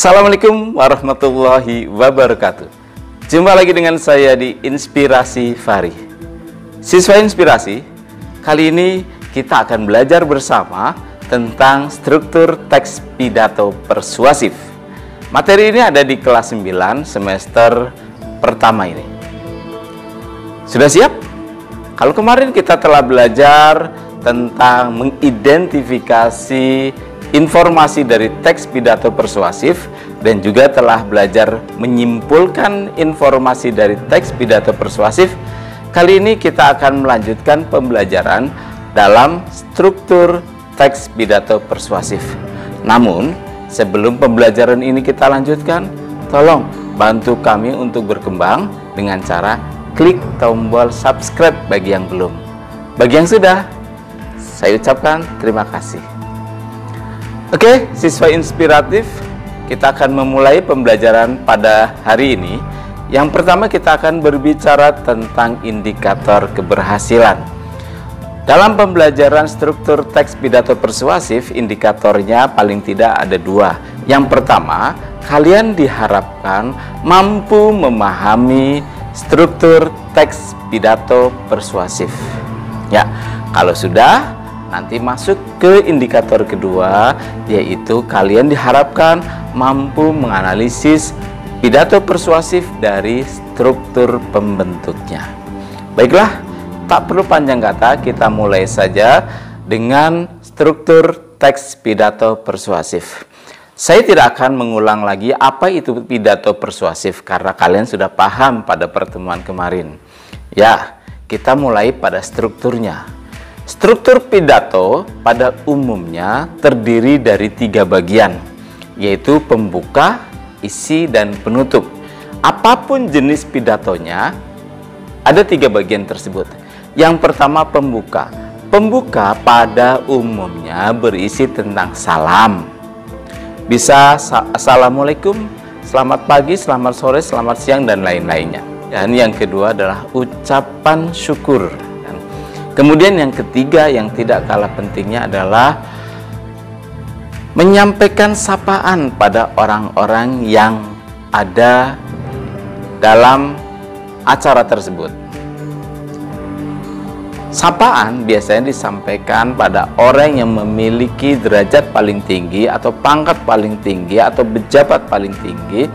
Assalamualaikum warahmatullahi wabarakatuh. Jumpa lagi dengan saya di Inspirasi Fahri. Siswa Inspirasi, kali ini kita akan belajar bersama tentang struktur teks pidato persuasif. Materi ini ada di kelas 9 semester pertama ini. Sudah siap? Kalau kemarin kita telah belajar tentang mengidentifikasi informasi dari teks pidato persuasif dan juga telah belajar menyimpulkan informasi dari teks pidato persuasif, kali ini kita akan melanjutkan pembelajaran dalam struktur teks pidato persuasif. Namun, sebelum pembelajaran ini kita lanjutkan, tolong bantu kami untuk berkembang dengan cara klik tombol subscribe bagi yang belum. Bagi yang sudah, saya ucapkan terima kasih. Oke, siswa inspiratif, kita akan memulai pembelajaran pada hari ini. Yang pertama kita akan berbicara tentang indikator keberhasilan. Dalam pembelajaran struktur teks pidato persuasif, indikatornya paling tidak ada dua. Yang pertama, kalian diharapkan mampu memahami struktur teks pidato persuasif. Ya, kalau sudah, nanti masuk ke indikator kedua, yaitu kalian diharapkan mampu menganalisis pidato persuasif dari struktur pembentuknya. Baiklah, tak perlu panjang kata, kita mulai saja dengan struktur teks pidato persuasif. Saya tidak akan mengulang lagi apa itu pidato persuasif karena kalian sudah paham pada pertemuan kemarin. Ya, kita mulai pada strukturnya. Struktur pidato pada umumnya terdiri dari 3 bagian, yaitu pembuka, isi, dan penutup. Apapun jenis pidatonya, ada 3 bagian tersebut. Yang pertama, pembuka. Pembuka pada umumnya berisi tentang salam. Bisa assalamualaikum, selamat pagi, selamat sore, selamat siang, dan lain-lainnya. Dan yang kedua adalah ucapan syukur. Kemudian yang ketiga yang tidak kalah pentingnya adalah menyampaikan sapaan pada orang-orang yang ada dalam acara tersebut. Sapaan biasanya disampaikan pada orang yang memiliki derajat paling tinggi atau pangkat paling tinggi atau pejabat paling tinggi,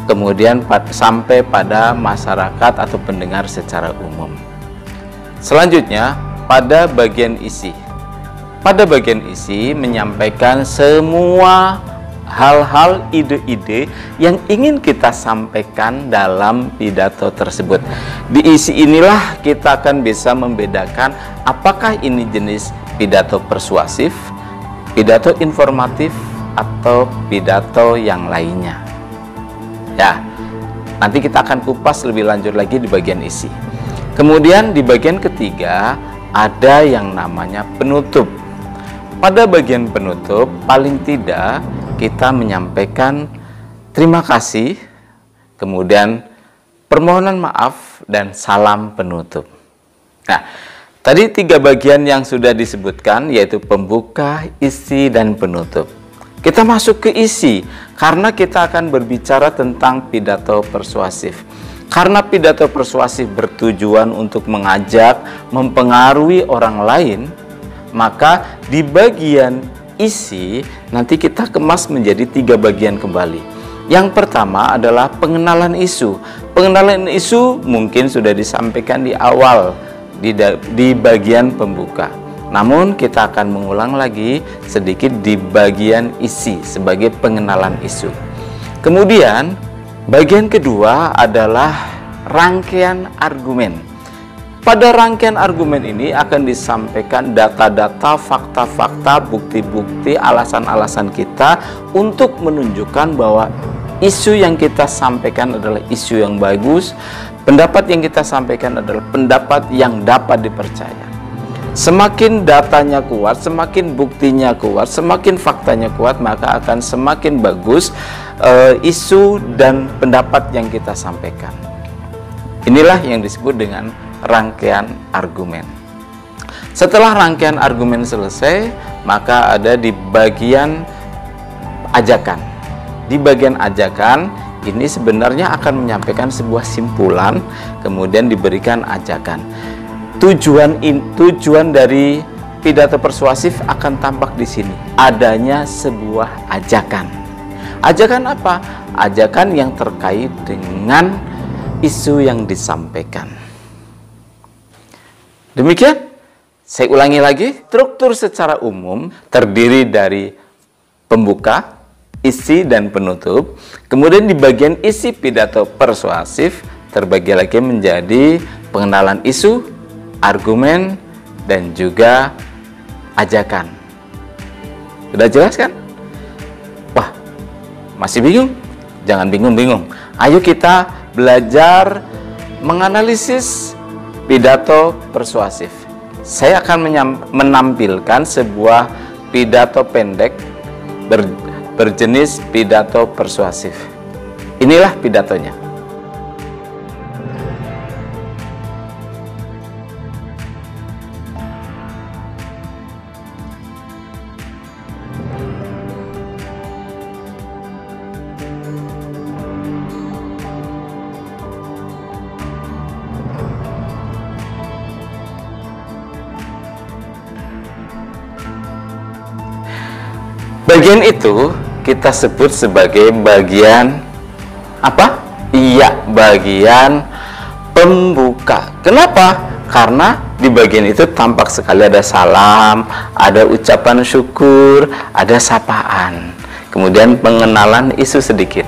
kemudian sampai pada masyarakat atau pendengar secara umum. Selanjutnya, pada bagian isi. Pada bagian isi menyampaikan semua hal-hal, ide-ide yang ingin kita sampaikan dalam pidato tersebut. Di isi inilah kita akan bisa membedakan apakah ini jenis pidato persuasif, pidato informatif, atau pidato yang lainnya. Ya, nanti kita akan kupas lebih lanjut lagi di bagian isi. Kemudian di bagian ketiga ada yang namanya penutup. Pada bagian penutup paling tidak kita menyampaikan terima kasih, kemudian permohonan maaf, dan salam penutup. Nah, tadi 3 bagian yang sudah disebutkan yaitu pembuka, isi, dan penutup. Kita masuk ke isi karena kita akan berbicara tentang pidato persuasif. Karena pidato persuasif bertujuan untuk mengajak, mempengaruhi orang lain, maka di bagian isi nanti kita kemas menjadi 3 bagian kembali. Yang pertama adalah pengenalan isu. Pengenalan isu mungkin sudah disampaikan di awal di bagian pembuka. Namun kita akan mengulang lagi sedikit di bagian isi sebagai pengenalan isu. Kemudian bagian kedua adalah rangkaian argumen. Pada rangkaian argumen ini akan disampaikan data-data, fakta-fakta, bukti-bukti, alasan-alasan kita untuk menunjukkan bahwa isu yang kita sampaikan adalah isu yang bagus, pendapat yang kita sampaikan adalah pendapat yang dapat dipercaya. Semakin datanya kuat, semakin buktinya kuat, semakin faktanya kuat, maka akan semakin bagus isu dan pendapat yang kita sampaikan. Inilah yang disebut dengan rangkaian argumen. Setelah rangkaian argumen selesai, maka ada di bagian ajakan. di bagian ajakan ini sebenarnya akan menyampaikan sebuah simpulan, kemudian diberikan ajakan. Tujuan dari pidato persuasif akan tampak di sini. Adanya sebuah ajakan. Ajakan apa? Ajakan yang terkait dengan isu yang disampaikan. Demikian, saya ulangi lagi, struktur secara umum terdiri dari pembuka, isi, dan penutup. Kemudian di bagian isi pidato persuasif terbagi lagi menjadi pengenalan isu, argumen, dan juga ajakan. Sudah jelas kan? Wah, masih bingung? Jangan bingung-bingung. Ayo kita belajar menganalisis pidato persuasif. Saya akan menampilkan sebuah pidato pendek berjenis pidato persuasif. Inilah pidatonya. Bagian itu kita sebut sebagai bagian apa? Iya, bagian pembuka. Kenapa? Karena di bagian itu tampak sekali ada salam, ada ucapan syukur, ada sapaan, kemudian pengenalan isu sedikit.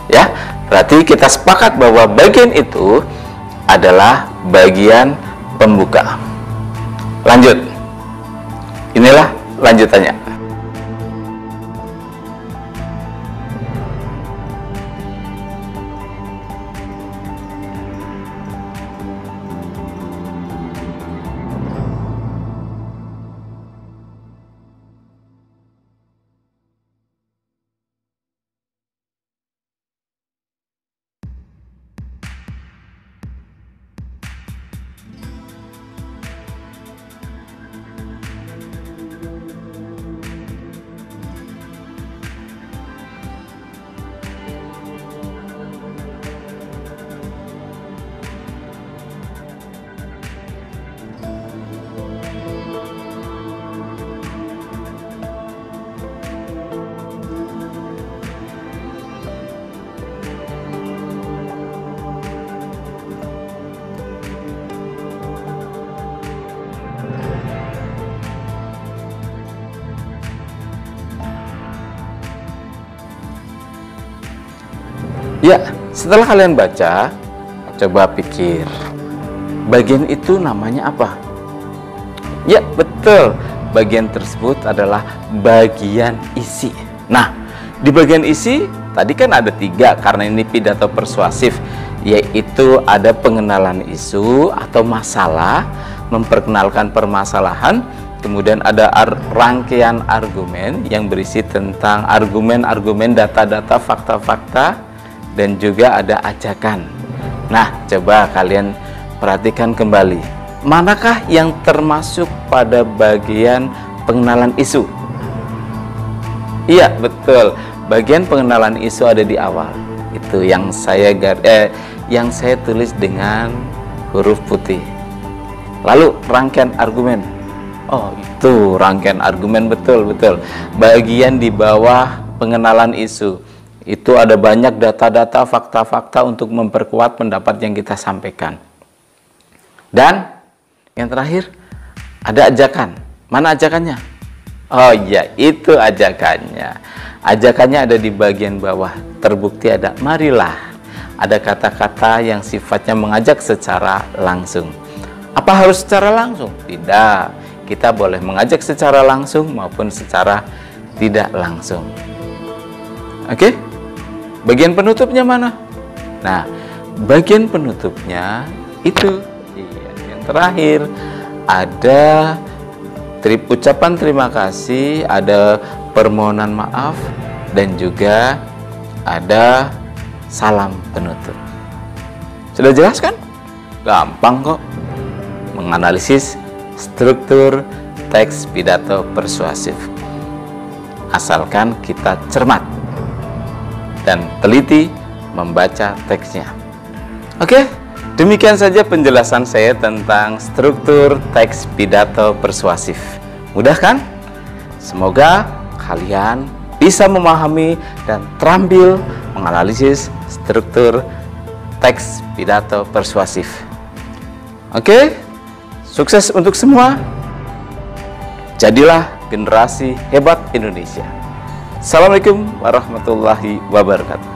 Ya, berarti kita sepakat bahwa bagian itu adalah bagian pembuka. Lanjut. Inilah lanjutannya. Ya, setelah kalian baca, coba pikir, bagian itu namanya apa? Ya, betul. Bagian tersebut adalah bagian isi. Nah, di bagian isi, tadi kan ada 3 karena ini pidato persuasif, yaitu ada pengenalan isu atau masalah, memperkenalkan permasalahan, kemudian ada rangkaian argumen yang berisi tentang argumen-argumen, data-data, fakta-fakta, dan juga ada ajakan. Nah, coba kalian perhatikan kembali, manakah yang termasuk pada bagian pengenalan isu? Iya, betul. Bagian pengenalan isu ada di awal. Itu yang saya tulis dengan huruf putih. Lalu rangkaian argumen. Oh, itu rangkaian argumen, betul. Bagian di bawah pengenalan isu. Itu ada banyak data-data, fakta-fakta untuk memperkuat pendapat yang kita sampaikan. Dan yang terakhir, ada ajakan. Mana ajakannya? Oh iya, itu ajakannya. Ajakannya ada di bagian bawah. Terbukti ada marilah. Ada kata-kata yang sifatnya mengajak secara langsung. Apa harus secara langsung? Tidak. Kita boleh mengajak secara langsung maupun secara tidak langsung. Oke? Bagian penutupnya mana? Nah, bagian penutupnya itu yang terakhir ada ucapan terima kasih, ada permohonan maaf, dan juga ada salam penutup. Sudah jelas kan? Gampang kok menganalisis struktur teks pidato persuasif, asalkan kita cermat. dan teliti membaca teksnya. Oke, demikian saja penjelasan saya tentang struktur teks pidato persuasif. Mudah kan? Semoga kalian bisa memahami dan terampil menganalisis struktur teks pidato persuasif. Oke, sukses untuk semua. Jadilah generasi hebat Indonesia. Assalamualaikum warahmatullahi wabarakatuh.